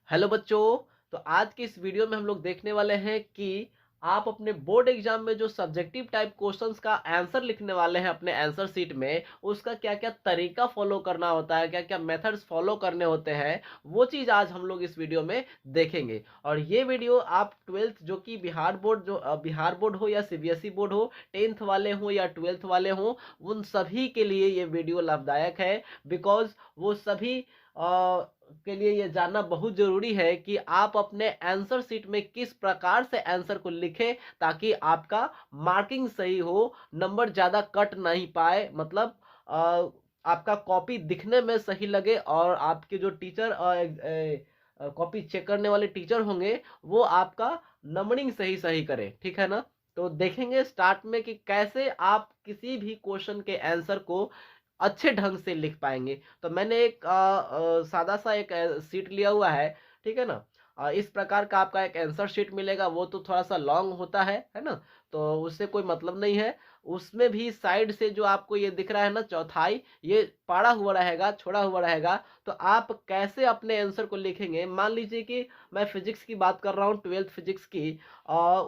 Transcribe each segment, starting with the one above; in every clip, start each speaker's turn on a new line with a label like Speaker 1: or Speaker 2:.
Speaker 1: Hello बच्चों। तो आज के इस वीडियो में हम लोग देखने वाले हैं कि आप अपने बोर्ड एग्जाम में जो सब्जेक्टिव टाइप क्वेश्चंस का आंसर लिखने वाले हैं अपने आंसर शीट में, उसका क्या क्या तरीका फॉलो करना होता है, क्या क्या मेथड्स फॉलो करने होते हैं, वो चीज़ आज हम लोग इस वीडियो में देखेंगे। और ये वीडियो आप ट्वेल्थ जो कि बिहार बोर्ड हो या सीबीएसई बोर्ड हो, टेंथ वाले हो या ट्वेल्थ वाले हो, उन सभी के लिए ये वीडियो लाभदायक है। बिकॉज वो सभी के लिए ये जानना बहुत जरूरी है कि आप अपने आंसर शीट में किस प्रकार से आंसर को लिखें ताकि आपका मार्किंग सही हो, नंबर ज्यादा कट नहीं पाए, मतलब आपका कॉपी दिखने में सही लगे और आपके जो टीचर कॉपी चेक करने वाले टीचर होंगे वो आपका नंबरिंग सही सही करे। ठीक है ना। तो देखेंगे स्टार्ट में कि कैसे आप किसी भी क्वेश्चन के आंसर को अच्छे ढंग से लिख पाएंगे। तो मैंने एक सादा सा एक सीट लिया हुआ है। ठीक है ना। इस प्रकार का आपका एक आंसर शीट मिलेगा। वो तो थोड़ा सा लॉन्ग होता है ना। तो उससे कोई मतलब नहीं है। उसमें भी साइड से जो आपको ये दिख रहा है ना, चौथाई, ये पड़ा हुआ रहेगा, छोड़ा हुआ रहेगा। तो आप कैसे अपने आंसर को लिखेंगे, मान लीजिए कि मैं फिजिक्स की बात कर रहा हूँ, ट्वेल्थ फिजिक्स की।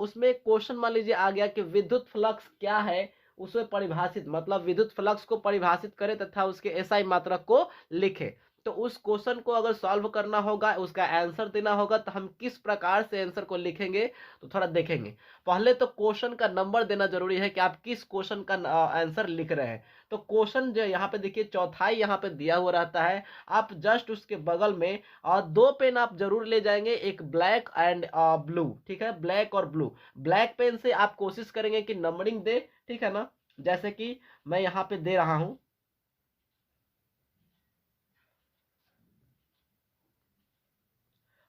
Speaker 1: उसमें क्वेश्चन मान लीजिए आ गया कि विद्युत फ्लक्स क्या है, उसमें परिभाषित, मतलब विद्युत फ्लक्स को परिभाषित करे तथा उसके एसआई मात्रक को लिखे। तो उस क्वेश्चन को अगर सॉल्व करना होगा, उसका आंसर देना होगा, तो हम किस प्रकार से आंसर को लिखेंगे तो थोड़ा देखेंगे। पहले तो क्वेश्चन का नंबर देना जरूरी है कि आप किस क्वेश्चन का आंसर लिख रहे हैं। तो क्वेश्चन जो यहाँ पे देखिए, चौथाई यहाँ पे दिया हुआ रहता है। आप जस्ट उसके बगल में दो पेन आप जरूर ले जाएंगे, एक ब्लैक एंड ब्लू। ठीक है, ब्लैक और ब्लू। ब्लैक पेन से आप कोशिश करेंगे कि नंबरिंग दे। ठीक है ना। जैसे कि मैं यहाँ पे दे रहा हूं,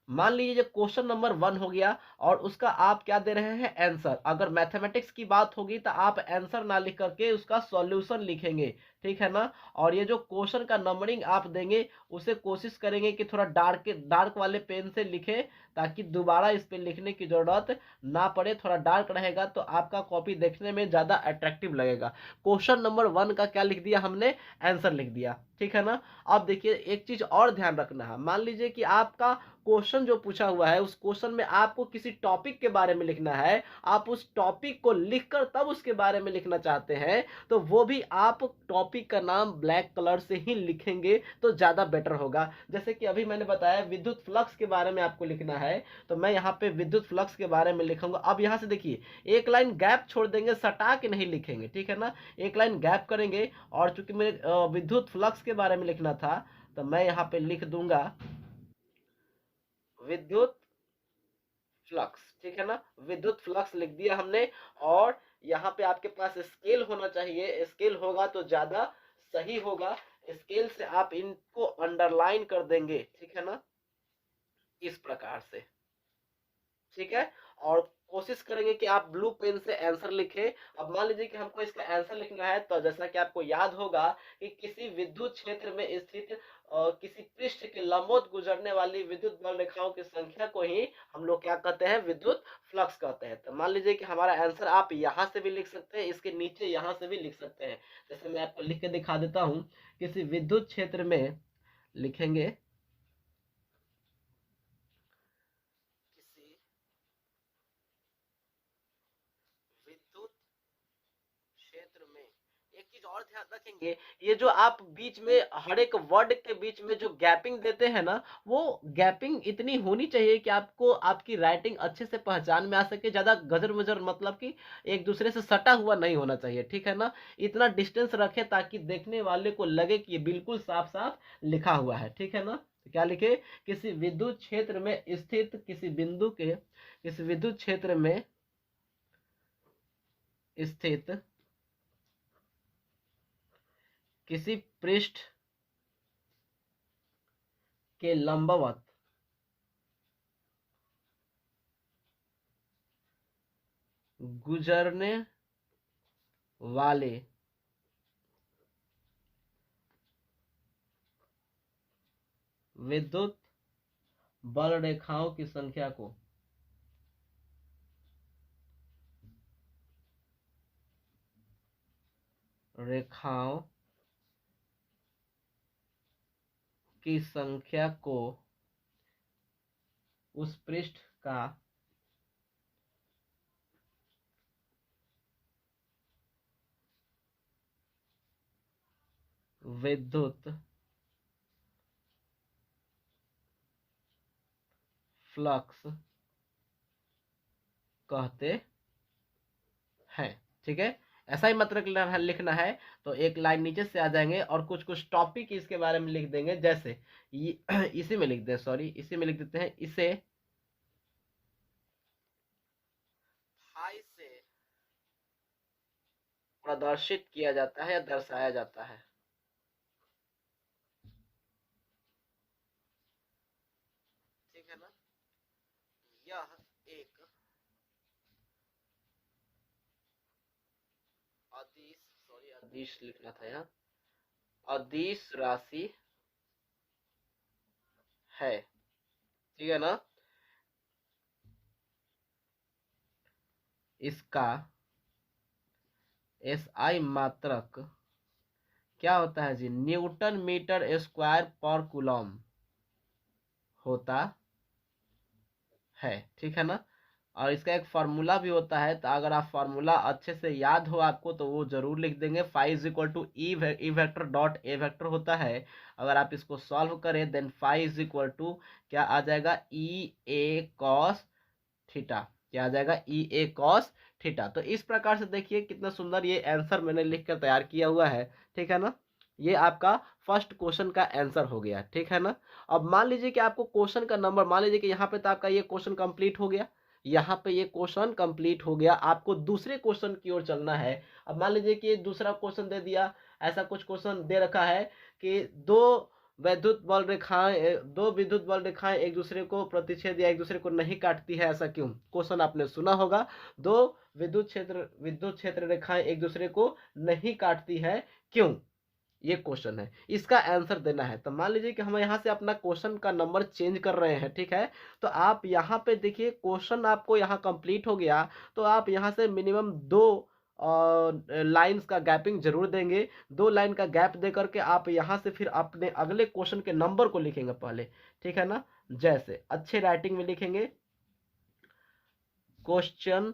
Speaker 1: मान लीजिए क्वेश्चन नंबर 1 हो गया और उसका आप क्या दे रहे हैं, आंसर। अगर मैथमेटिक्स की बात होगी तो आप आंसर ना लिख करके उसका सॉल्यूशन लिखेंगे। ठीक है ना। और ये जो क्वेश्चन का नंबरिंग आप देंगे, उसे कोशिश करेंगे कि थोड़ा डार्क डार्क वाले पेन से लिखे, ताकि दोबारा इस पे लिखने की जरूरत ना पड़े। थोड़ा डार्क रहेगा तो आपका कॉपी देखने में ज्यादा अट्रैक्टिव लगेगा। क्वेश्चन नंबर 1 का क्या लिख दिया हमने, आंसर लिख दिया। ठीक है ना। अब देखिए एक चीज और ध्यान रखना है, मान लीजिए कि आपका क्वेश्चन जो पूछा हुआ है, उस क्वेश्चन में आपको किसी टॉपिक के बारे में लिखना है, आप उस टॉपिक को लिखकर तब उसके बारे में लिखना चाहते हैं, तो वो भी आप टॉपिक का नाम ब्लैक कलर से ही लिखेंगे तो ज्यादा बेटर होगा। जैसे कि अभी मैंने बताया विद्युत फ्लक्स के बारे में आपको लिखना है, तो मैं यहाँ पे विद्युत फ्लक्स के बारे में लिखूंगा। अब यहाँ से देखिए, एक लाइन गैप छोड़ देंगे, सटा के नहीं लिखेंगे। ठीक है ना। एक लाइन गैप करेंगे। और चूंकि मेरे विद्युत फ्लक्स के बारे में लिखना था, तो मैं यहाँ पे लिख दूंगा विद्युत फ्लक्स। ठीक है ना। विद्युत फ्लक्स लिख दिया हमने। और यहाँ पे आपके पास स्केल होना चाहिए, स्केल होगा तो ज्यादा सही होगा। स्केल से आप इनको अंडरलाइन कर देंगे। ठीक है ना, इस प्रकार से। ठीक है। और कोशिश करेंगे कि आप ब्लू पेन से आंसर लिखें। अब मान लीजिए कि हमको इसका आंसर लिखना है, तो जैसा कि आपको याद होगा कि किसी विद्युत क्षेत्र में स्थित किसी पृष्ठ के लंबवत गुजरने वाली विद्युत बल रेखाओं की संख्या को ही हम लोग क्या कहते हैं, विद्युत फ्लक्स कहते हैं। तो मान लीजिए कि हमारा आंसर आप यहां से भी लिख सकते हैं, इसके नीचे यहां से भी लिख सकते हैं। जैसे मैं आपको लिख के दिखा देता हूं, किसी विद्युत क्षेत्र में लिखेंगे, किसी विद्युत क्षेत्र में। एक चीज और ध्यान रखेंगे, ये जो आप बीच में हर एक वर्ड के बीच में जो गैपिंग देते हैं ना, वो गैपिंग इतनी होनी चाहिए कि आपको आपकी राइटिंग अच्छे से पहचान में आ सके। ज्यादा गजर मजर, मतलब कि एक दूसरे से सटा हुआ नहीं होना चाहिए। ठीक है ना। इतना डिस्टेंस रखे ताकि देखने वाले को लगे कि ये बिल्कुल साफ साफ लिखा हुआ है। ठीक है ना। तो क्या लिखे, किसी विद्युत क्षेत्र में स्थित किसी बिंदु के, किसी विद्युत क्षेत्र में स्थित किसी पृष्ठ के लंबवत गुजरने वाले विद्युत बल रेखाओं की संख्या को, रेखाओं की संख्या को उस पृष्ठ का विद्युत फ्लक्स कहते हैं। ठीक है, ऐसा ही मतलब लिखना है। तो एक लाइन नीचे से आ जाएंगे और कुछ कुछ टॉपिक इसके बारे में लिख देंगे, जैसे इसी में लिख दे, सॉरी इसी में लिख देते हैं, इसे फाई से प्रदर्शित किया जाता है या दर्शाया जाता है। ठीक है ना, यह एक अदिश, सॉरी अदिश लिखना था यहाँ, अदिश राशि है। ठीक है ना, इसका SI मात्रक क्या होता है जी, न्यूटन मीटर स्क्वायर पर कूलम होता है। ठीक है ना, और इसका एक फार्मूला भी होता है, तो अगर आप फार्मूला अच्छे से याद हो आपको तो वो जरूर लिख देंगे। Phi is equal to E vector dot A vector होता है। अगर आप इसको सॉल्व करें then phi is equal to क्या आ जाएगा, ई ए कॉस थीटा। क्या आ जाएगा, ई ए कॉस थीटा। तो इस प्रकार से देखिए कितना सुंदर ये आंसर मैंने लिख कर तैयार किया हुआ है। ठीक है ना, ये आपका फर्स्ट क्वेश्चन का आंसर हो गया। ठीक है ना, अब मान लीजिए कि आपको क्वेश्चन का नंबर, मान लीजिए कि यहाँ पे तो आपका ये क्वेश्चन कंप्लीट हो गया, यहाँ पे ये क्वेश्चन कंप्लीट हो गया, आपको दूसरे क्वेश्चन की ओर चलना है। अब मान लीजिए कि दूसरा क्वेश्चन दे दिया, ऐसा कुछ क्वेश्चन दे रखा है कि दो विद्युत बल रेखाएं एक दूसरे को प्रतिच्छेद या एक दूसरे को नहीं काटती है, ऐसा क्यों। क्वेश्चन आपने सुना होगा, दो विद्युत क्षेत्र रेखाएं एक दूसरे को नहीं काटती है, क्यों, ये क्वेश्चन है, इसका आंसर देना है। तो मान लीजिए कि हम यहाँ से अपना क्वेश्चन का नंबर चेंज कर रहे हैं। ठीक है, तो आप यहाँ पे देखिए क्वेश्चन आपको यहाँ कंप्लीट हो गया, तो आप यहाँ से मिनिमम दो लाइंस का गैपिंग जरूर देंगे। दो लाइन का गैप दे करके आप यहाँ से फिर अपने अगले क्वेश्चन के नंबर को लिखेंगे पहले। ठीक है ना, जैसे अच्छे राइटिंग में लिखेंगे, क्वेश्चन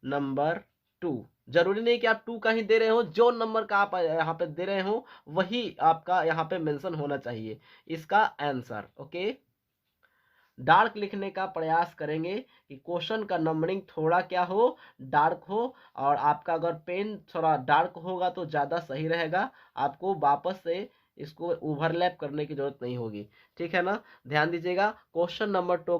Speaker 1: नंबर 2। जरूरी नहीं कि आप 2 का ही दे रहे हो, जो नंबर का आप यहाँ पे दे रहे हो वही आपका यहाँ पे मेंशन होना चाहिए इसका आंसर। ओके, डार्क लिखने का प्रयास करेंगे कि क्वेश्चन का नंबरिंग थोड़ा क्या हो, डार्क हो। और आपका अगर पेन थोड़ा डार्क होगा तो ज़्यादा सही रहेगा, आपको वापस से इसको ओवरलैप करने की जरूरत नहीं होगी। ठीक है ना, ध्यान दीजिएगा, क्वेश्चन नंबर 2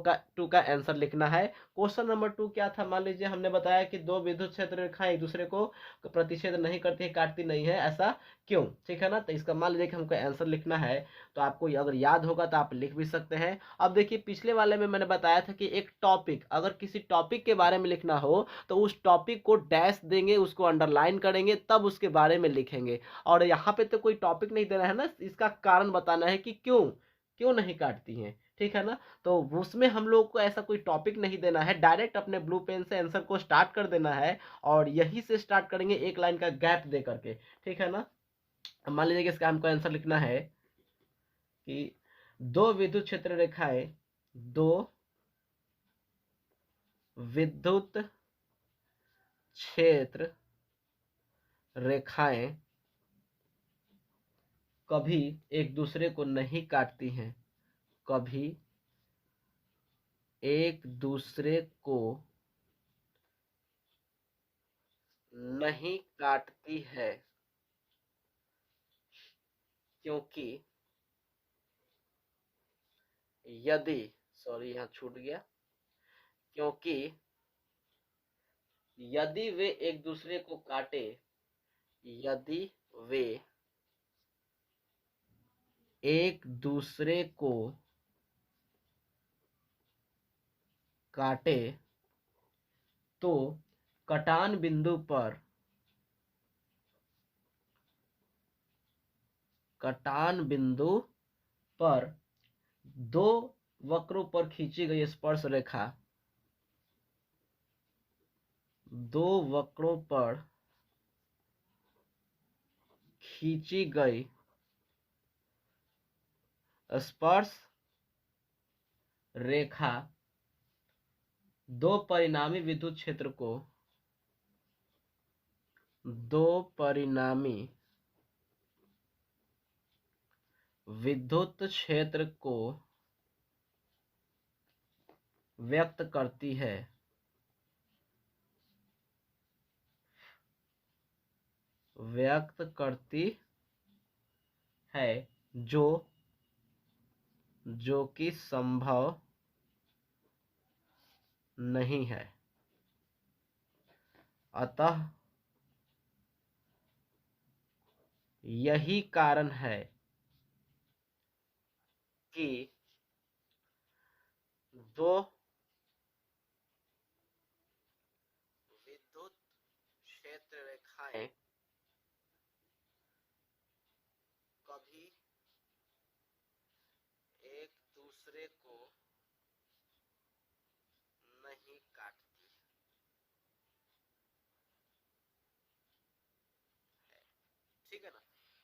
Speaker 1: का आंसर लिखना है। क्वेश्चन नंबर 2 क्या था, मान लीजिए हमने बताया कि दो विद्युत क्षेत्र रेखाएं एक दूसरे को प्रतिच्छेद नहीं करती है, काटती नहीं है, ऐसा क्यों। ठीक है ना, तो इसका मान लीजिए कि हमको आंसर लिखना है, तो आपको अगर याद होगा तो आप लिख भी सकते हैं। अब देखिए पिछले वाले में मैंने बताया था कि एक टॉपिक, अगर किसी टॉपिक के बारे में लिखना हो तो उस टॉपिक को डैश देंगे, उसको अंडरलाइन करेंगे, तब उसके बारे में लिखेंगे। और यहाँ पे तो कोई टॉपिक नहीं देना है ना, इसका कारण बताना है कि क्यों क्यों नहीं काटती हैं। ठीक है ना, तो उसमें हम लोग को ऐसा कोई टॉपिक नहीं देना है, डायरेक्ट अपने ब्लू पेन से आंसर को स्टार्ट कर देना है, और यही से स्टार्ट करेंगे एक लाइन का गैप दे करके। ठीक है ना, मान लीजिए कि इसका हमको आंसर लिखना है कि दो विद्युत क्षेत्र रेखाएं, दो विद्युत क्षेत्र रेखाएं कभी एक दूसरे को नहीं काटती हैं, कभी एक दूसरे को नहीं काटती है, क्योंकि यदि, सॉरी यहाँ छूट गया, क्योंकि यदि वे एक दूसरे को काटे, यदि वे एक दूसरे को काटे तो कटान बिंदु पर, कटान बिंदु पर दो वक्रों पर खींची गई स्पर्श रेखा, दो वक्रों पर खींची गई स्पर्श रेखा दो परिणामी विद्युत क्षेत्र को दो परिणामी विद्युत क्षेत्र को व्यक्त करती है। व्यक्त करती है जो कि संभव नहीं है। अतः यही कारण है कि दो विद्युत क्षेत्र रेखाएं कभी एक दूसरे को नहीं काटती है। ठीक है ना।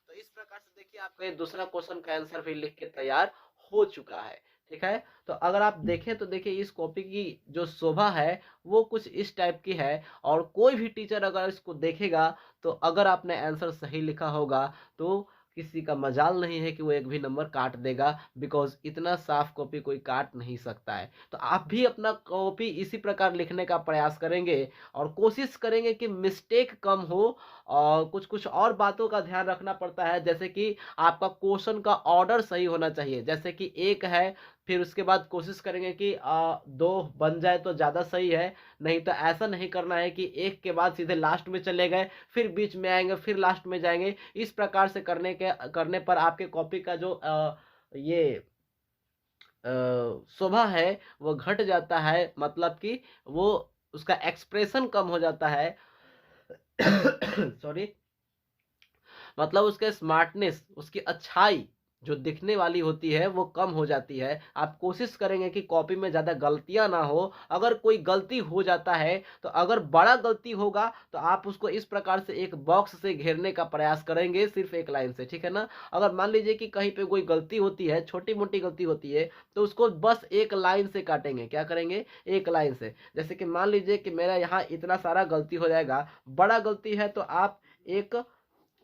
Speaker 1: तो इस प्रकार से देखिए आपका ये दूसरा क्वेश्चन का आंसर भी लिख के तैयार हो चुका है। ठीक है। तो अगर आप देखें तो देखिए इस कॉपी की जो शोभा है वो कुछ इस टाइप की है, और कोई भी टीचर अगर इसको देखेगा तो अगर आपने आंसर सही लिखा होगा तो किसी का मजाल नहीं है कि वो एक भी नंबर काट देगा, बिकॉज इतना साफ कॉपी कोई काट नहीं सकता है। तो आप भी अपना कॉपी इसी प्रकार लिखने का प्रयास करेंगे और कोशिश करेंगे कि मिस्टेक कम हो। और कुछ कुछ और बातों का ध्यान रखना पड़ता है, जैसे कि आपका क्वेश्चन का ऑर्डर सही होना चाहिए। जैसे कि एक है, फिर उसके बाद कोशिश करेंगे कि दो बन जाए तो ज़्यादा सही है। नहीं तो ऐसा नहीं करना है कि एक के बाद सीधे लास्ट में चले गए, फिर बीच में आएंगे, फिर लास्ट में जाएंगे। इस प्रकार से करने पर आपके कॉपी का जो ये शोभा है वो घट जाता है, मतलब कि वो उसका एक्सप्रेशन कम हो जाता है। सॉरी, मतलब उसके स्मार्टनेस, उसकी अच्छाई जो दिखने वाली होती है वो कम हो जाती है। आप कोशिश करेंगे कि कॉपी में ज़्यादा गलतियां ना हो। अगर कोई गलती हो जाता है तो अगर बड़ा गलती होगा तो आप उसको इस प्रकार से एक बॉक्स से घेरने का प्रयास करेंगे, सिर्फ एक लाइन से। ठीक है ना। अगर मान लीजिए कि कहीं पे कोई गलती होती है, छोटी मोटी गलती होती है, तो उसको बस एक लाइन से काटेंगे। क्या करेंगे? एक लाइन से। जैसे कि मान लीजिए कि मेरा यहाँ इतना सारा गलती हो जाएगा, बड़ा गलती है तो आप एक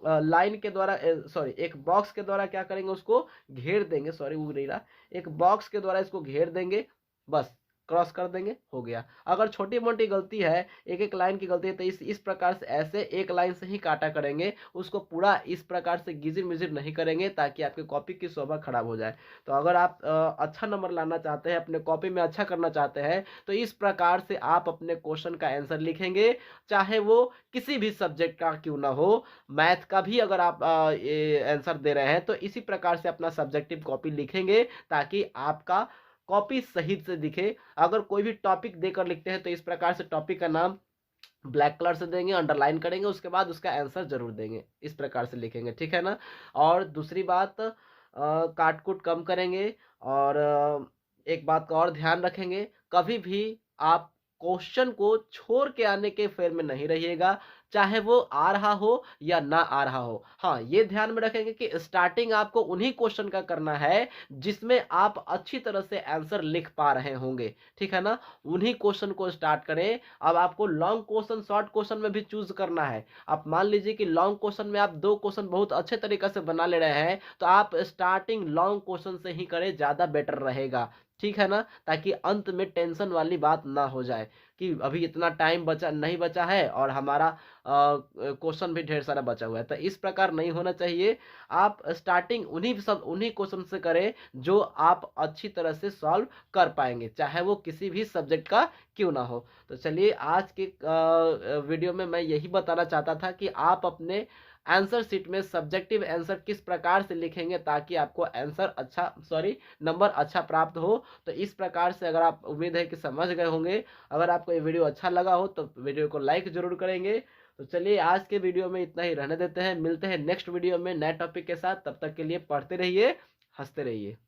Speaker 1: लाइन के द्वारा, सॉरी, एक बॉक्स के द्वारा क्या करेंगे, उसको घेर देंगे। सॉरी, वो नहीं रहा, एक बॉक्स के द्वारा इसको घेर देंगे, बस क्रॉस कर देंगे, हो गया। अगर छोटी मोटी गलती है, एक एक लाइन की गलती है, तो इस प्रकार से ऐसे एक लाइन से ही काटा करेंगे, उसको पूरा इस प्रकार से गिजिर मिजिर नहीं करेंगे, ताकि आपके कॉपी की शोभा खराब हो जाए। तो अगर आप अच्छा नंबर लाना चाहते हैं, अपने कॉपी में अच्छा करना चाहते हैं, तो इस प्रकार से आप अपने क्वेश्चन का आंसर लिखेंगे, चाहे वो किसी भी सब्जेक्ट का क्यों ना हो। मैथ का भी अगर आप आंसर दे रहे हैं तो इसी प्रकार से अपना सब्जेक्टिव कॉपी लिखेंगे, ताकि आपका कॉपी सही से दिखे। अगर कोई भी टॉपिक देकर लिखते हैं तो इस प्रकार से टॉपिक का नाम ब्लैक कलर से देंगे, अंडरलाइन करेंगे, उसके बाद उसका आंसर जरूर देंगे, इस प्रकार से लिखेंगे। ठीक है ना। और दूसरी बात, काट कूट कम करेंगे। और एक बात का और ध्यान रखेंगे, कभी भी आप क्वेश्चन को छोड़ के आने के फेर में नहीं रहिएगा, चाहे वो आ रहा हो या ना आ रहा हो। हाँ, ये ध्यान में रखेंगे कि स्टार्टिंग आपको उन्हीं क्वेश्चन का करना है जिसमें आप अच्छी तरह से आंसर लिख पा रहे होंगे। ठीक है ना। उन्हीं क्वेश्चन को स्टार्ट करें। अब आपको लॉन्ग क्वेश्चन, शॉर्ट क्वेश्चन में भी चूज करना है। आप मान लीजिए कि लॉन्ग क्वेश्चन में आप दो क्वेश्चन बहुत अच्छे तरीके से बना ले रहे हैं, तो आप स्टार्टिंग लॉन्ग क्वेश्चन से ही करें, ज्यादा बेटर रहेगा। ठीक है ना। ताकि अंत में टेंशन वाली बात ना हो जाए कि अभी इतना टाइम बचा नहीं बचा है और हमारा क्वेश्चन भी ढेर सारा बचा हुआ है। तो इस प्रकार नहीं होना चाहिए। आप स्टार्टिंग उन्हीं क्वेश्चन से करें जो आप अच्छी तरह से सॉल्व कर पाएंगे, चाहे वो किसी भी सब्जेक्ट का क्यों ना हो। तो चलिए, आज के वीडियो में मैं यही बताना चाहता था कि आप अपने आंसर शीट में सब्जेक्टिव आंसर किस प्रकार से लिखेंगे ताकि आपको आंसर अच्छा, सॉरी, नंबर अच्छा प्राप्त हो। तो इस प्रकार से, अगर आप, उम्मीद है कि समझ गए होंगे। अगर आपको ये वीडियो अच्छा लगा हो तो वीडियो को लाइक जरूर करेंगे। तो चलिए, आज के वीडियो में इतना ही रहने देते हैं। मिलते हैं नेक्स्ट वीडियो में नए टॉपिक के साथ। तब तक के लिए पढ़ते रहिए, हंसते रहिए।